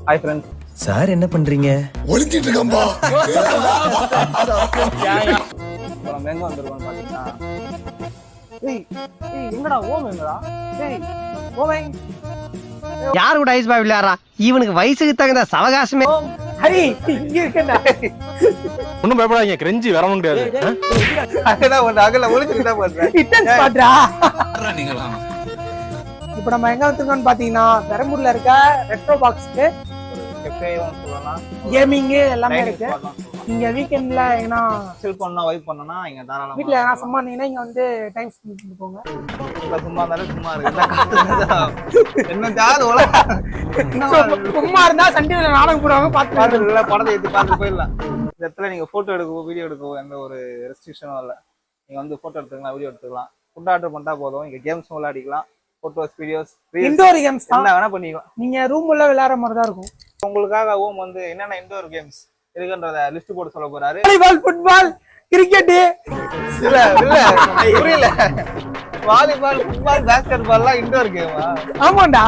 Hi friends. Sir என்ன பண்றீங்க? ஒளிஞ்சிட்டு இருக்கம்பா. இப்போ நம்ம எங்க வந்திருக்கோம்னு பாத்தீங்கன்னா, எங்கடா ஓம் எங்கடா? ஓமை யாரு கூட ஐஸ் பாய் விளையாடுறா? இவனுக்கு வயசுக்கு தகுந்த சவகாசமே. ஹரி இங்க இருக்கேன்டா. ஒண்ணும் பயப்படாதீங்க, கிரெஞ்சி வரவும் கிடையாது. அங்கதான் ஒண்ணு அகல ஒளிஞ்சிட்டு தான் பண்றேன். இட்டன்ஸ் பாட்றா. நீங்களா இப்போ நம்ம எங்க வந்திருக்கோம்னு பாத்தீங்கன்னா பெரம்பூர்ல இருக்க ரெட்ரோ பாக்ஸ்க்கு கெஃபேவும் சொல்லலாம், கேமிங் எல்லாமே இருக்கு. நீங்க வீக்கெண்ட்ல எங்கன்னா சில் பண்ணா வைப் பண்ணனா இங்க தாராளமா. வீட்ல எங்கன்னா சும்மா இருந்தீங்கன்னா இங்க வந்து டைம் ஸ்பெண்ட் பண்ணி போங்க. சும்மா இருந்தாலும் சும்மா இருக்கு. என்ன ஜாது ஓல. சும்மா இருந்தா சண்டேல நாடகம் போடுவாங்க பாத்து இல்ல படத்தை எடுத்து பார்த்து போயிடலாம். இந்த இடத்துல நீங்க போட்டோ எடுக்கவோ வீடியோ எடுக்கவோ எந்த ஒரு ரெஸ்ட்ரிக்ஷனும் இல்லை. நீங்க வந்து போட்டோ எடுத்துக்கலாம், வீடியோ எடுத்துக்கலாம். ஃபுட் ஆர்டர் பண்ணிட்டா போதும். இங்க கேம்ஸ் விளையாடிக்கலாம். போட்டோஸ், வீடியோஸ், இன்டோர் கேம்ஸ் தான். என்ன வேணா பண்ணிக்கலாம். நீங்க ரூம் உள்ள விளையாடுற மாதிரி தான் இருக்கும். உங்களுக்காக ஓம் வந்து என்னென்ன இன்டோர் கேம்ஸ் இருக்குன்றத லிஸ்ட் போட்டு சொல்ல போறாரு. Volleyball, football, cricket. இல்ல இல்ல புரியல. வாலிபால், ஃபுட்பால், பாஸ்கெட் பால்லாம் இன்டோர் கேமா? ஆமாண்டா.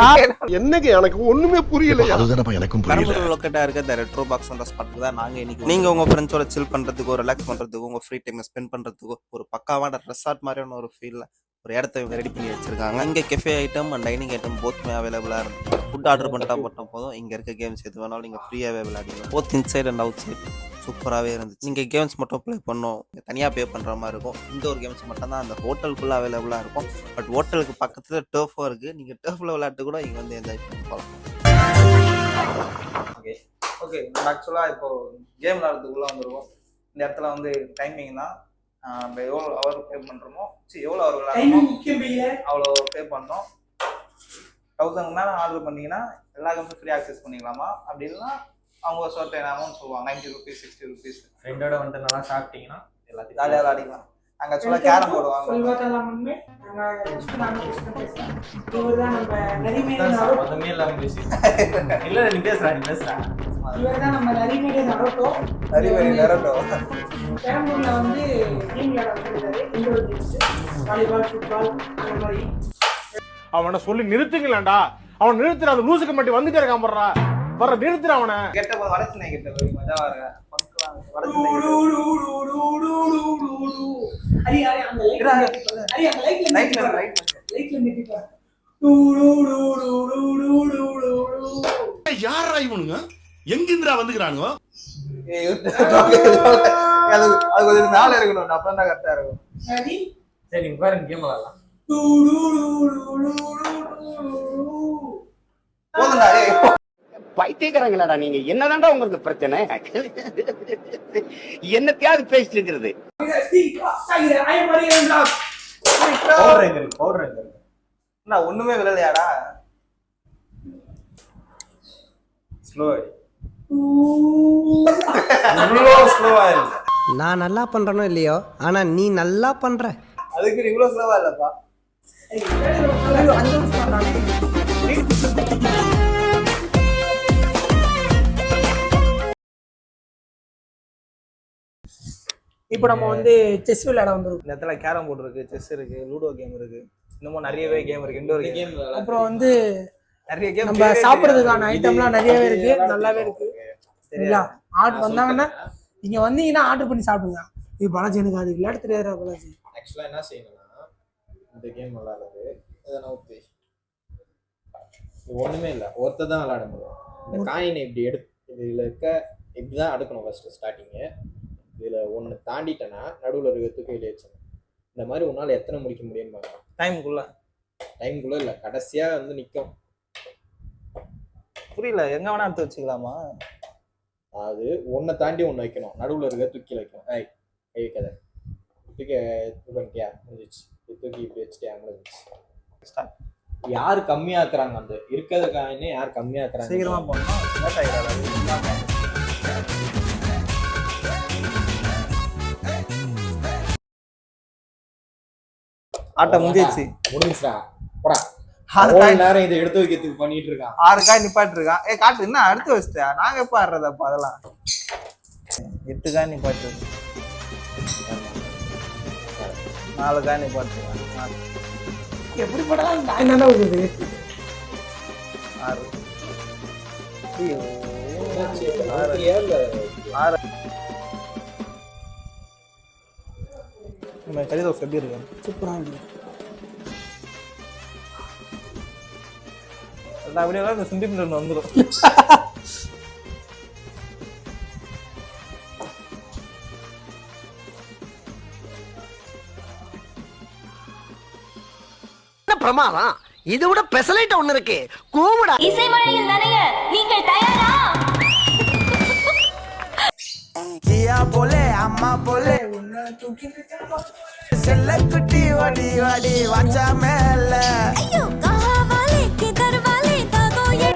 என்னங்க எனக்கு ஒண்ணுமே புரியல. அதுதானப்பா எனக்கும் புரியல. பெரம்பலூர் லொக்கேட்டா இருக்க இந்த ரெட்ரோ பாக்ஸ் அந்த ஸ்பாட்டுக்கு தான் நாங்க இன்னைக்கு. நீங்க உங்க ஃப்ரெண்ட்ஸோட சில் பண்றதுக்கோ, ரிலாக்ஸ் பண்றதுக்கோ, உங்க ஃப்ரீ டைம் ஸ்பெண்ட் பண்றதுக்கோ ஒரு பக்காவான ரெசார்ட் மாதிரியான ஒரு ஃபீல்ல ஒரு இடத்த ரெடி பண்ணி வச்சிருக்காங்க. இங்க cafe item and dining item போத்துமே அவைலபிளா இருக்கு. ஃபுட் ஆர்டர் பண்ணிட்டா மட்டும் போதும். இங்க இருக்க கேம்ஸ் எது வேணாலும் நீங்க ஃப்ரீயாவே விளையாடிக்கலாம். Both inside and outside சூப்பராகவே இருந்துச்சு. நீங்கள் கேம்ஸ் மட்டும் ப்ளே பண்ணோம், தனியாக பே பண்ணுற மாதிரி இருக்கும். இன்டோர் கேம்ஸ் மட்டும் தான் அந்த ஹோட்டலுக்குள்ளே அவைலபிளாக இருக்கும். பட் ஹோட்டலுக்கு பக்கத்தில் டர்ஃபும் இருக்குது. நீங்கள் டர்ஃபில் விளையாட்டு கூட இங்கே வந்து என்ஜாய் பண்ணி போகலாம். ஓகே ஓகே நம்ம ஆக்சுவலாக இப்போ கேம் விளையாடுறதுக்குள்ளே வந்துருவோம். இந்த இடத்துல வந்து டைமிங் தான். நம்ம எவ்வளோ ஹவர் பே பண்ணுறோமோ, எவ்வளோ ஹவர் விளையாடுறோமோ அவ்வளோ பே பண்ணோம். 1000 மேலே ஆர்டர் பண்ணிங்கன்னா எல்லா கேம்ஸும் ஃப்ரீ ஆக்சஸ் பண்ணிக்கலாமா? அப்படி இல்லைன்னா அவங்க சர்டன் அமௌண்ட் சொல்லுவாங்க, 90 ருபீஸ், 60 ருபீஸ். ஃப்ரெண்டோட வந்து நல்லா சாப்பிட்டீங்கன்னா எல்லாத்தையும் ஜாலியாக விளையாடிக்கலாம். அங்கே ஆக்சுவலாக கேரம் போடுவாங்க. மொத்தமே இல்லாம பேசி இல்ல நீ பேசுறா பெரம்பூர்ல வந்து கேம் விளையாடுறாரு. இன்டோர் கேம்ஸ், வாலிபால், ஃபுட்பால் அந்த மாதிரி. அவனை சொல்லி நிறுத்துங்களேன்டா. அவன் நிறுத்துற அந்த லூசுக்கு மட்டும் வந்துட்டே இருக்கான் போடுறா. வர நிறுத்துற அவனை. கெட்ட போது வடச்சனை கிட்ட போய் மஜாவா இருக்க. யாரா இவனுங்க எங்கிந்திரா வந்துக்கிறானுங்க? அது கொஞ்சம் நாள் இருக்கணும், அப்பதான் தான் கரெக்டா இருக்கும். சரி நீங்க பாருங்க கேம் விளையாடலாம். போதும்டா. பைத்தியக்காரங்களாடா நீங்க. என்னதான்டா உங்களுக்கு பிரச்சனை? என்னத்தையாவது பேசிட்டு இருக்கிறது. ஒண்ணுமே விளையாடா. நான் நல்லா பண்றனோ இல்லையோ, ஆனா நீ நல்லா பண்ற. அதுக்கு இவ்வளவு ஸ்லோவா இல்லப்பா. இப்போ நம்ம வந்து செஸ் விளையாட வந்துருக்கோம். இந்த இடத்துல கேரம் போர்டு இருக்கு, செஸ் இருக்கு, லூடோ கேம் இருக்கு, இன்னமும் நிறையவே கேம் இருக்கு. Indoor game. அப்புறம் வந்து நிறைய கேம். நம்ம சாப்பிடுறதுக்கான ஐட்டம்லாம் நிறையவே இருக்கு, நல்லாவே இருக்கு. சரிங்களா? ஆர்டர் வந்தாங்கன்னா நீங்க வந்தீங்கன்னா ஆர்டர் பண்ணி சாப்பிடுங்க. இது பாலாஜி எனக்கு அது விளையாட தெரியாதா பாலாஜி? ஆக்சுவலா என்ன செய்யணும்னா இந்த கேம் விளையாடுறது இதை நவுத்து ஒண்ணுமே இல்லை, ஒருத்த தான் விளையாட முடியும். இந்த காயினை இப்படி இதுல இருக்க இப்படிதான் அடுக்கணும் ஃபர்ஸ்ட் ஸ்டார்டிங்கு. இதுல ஒன்று தாண்டிட்டேன்னா நடுவில் இருக்க தூக்கி வெளியே வச்சிடணும். இந்த மாதிரி உன்னால எத்தனை முடிக்க முடியும்னு பார்க்கலாம். டைமுக்குள்ள இல்லை, கடைசியா வந்து நிற்கும். புரியல, எங்க வேணா எடுத்து வச்சுக்கலாமா? அது ஒன்றை தாண்டி ஒன்று வைக்கணும், நடுவில் இருக்க தூக்கி வைக்கணும். கை வைக்காத, தூக்கி இது பண்ணிட்டியா முடிஞ்சிச்சு. தூக்கி இப்படி வச்சுட்டியா முடிஞ்சிச்சு. யார் கம்மியாக்குறாங்க அந்த இருக்கிறது காயினே யார் கம்மியாக்குறாங்க சீக்கிரமா போனோம். ஆட்டம் முடிஞ்சிடுச்சுடா. போடா. 6 நேரம் இதை எடுத்து வைக்கிறதுக்கு பண்ணிட்டு இருக்கான். 6 காய் நிப்பாட்டு இருக்கான். காட்டு என்ன அடுத்து வச்சிட்டா? நாங்க எப்ப ஆடுறதப்பா அதெல்லாம்? 8 காய் நிப்பாட்டு, 4 காய் நிப்பாட்டு. எப்படி போட்டாலும் நான் என்ன வருது? 6 என்னாச்சு? ஆறுறியா இல்ல? நம்ம கறி தோசை எப்படி இருக்கு? சூப்பரா இருக்கு. எல்லா வீடியோலாம் இந்த சென்டிமீட்டர் வந்துடும். பிரமாதம். இது விட பெசலைட் ஒண்ணு இருக்கு. கூவுடா. இசைமழையில் நனைய நீங்கள் தயாரா? கியா போலே அம்மா போலே செல்ல குட்டி வாடி வாடி வாச்சா மேல ஐயோ கஹா வாலே கிதர் வாலே தாதோ ये